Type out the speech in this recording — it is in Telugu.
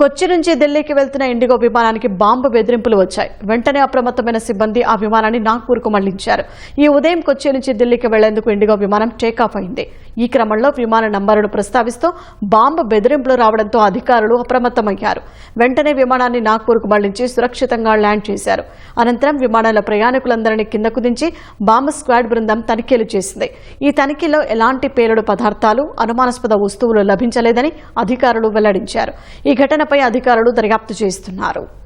కొచ్చి నుంచి ఢిల్లీకి వెళ్తున్న ఇండిగో విమానానికి బాంబు బెదిరింపులు వచ్చాయి. వెంటనే అప్రమత్తమైన సిబ్బంది ఆ విమానాన్ని నాగ్పూర్కు మళ్లించారు. ఈ ఉదయం కొచ్చి నుంచి ఢిల్లీకి వెళ్లేందుకు ఇండిగో విమానం టేకాఫ్ అయింది. ఈ క్రమంలో విమాన నంబరును ప్రస్తావిస్తూ బాంబు బెదిరింపులు రావడంతో అధికారులు అప్రమత్తమయ్యారు. వెంటనే విమానాన్ని నాగ్పూర్కు మళ్లించి సురక్షితంగా ల్యాండ్ చేశారు. అనంతరం విమానంలో ప్రయాణికులందరినీ కిందకు దించి బాంబు స్క్వాడ్ బృందం తనిఖీలు చేసింది. ఈ తనిఖీలో ఎలాంటి పేలుడు పదార్థాలు, అనుమానాస్పద వస్తువులు లభించలేదని అధికారులు వెల్లడించారు. ఈ ఘటనపై అధికారులు దర్యాప్తు చేస్తున్నారు.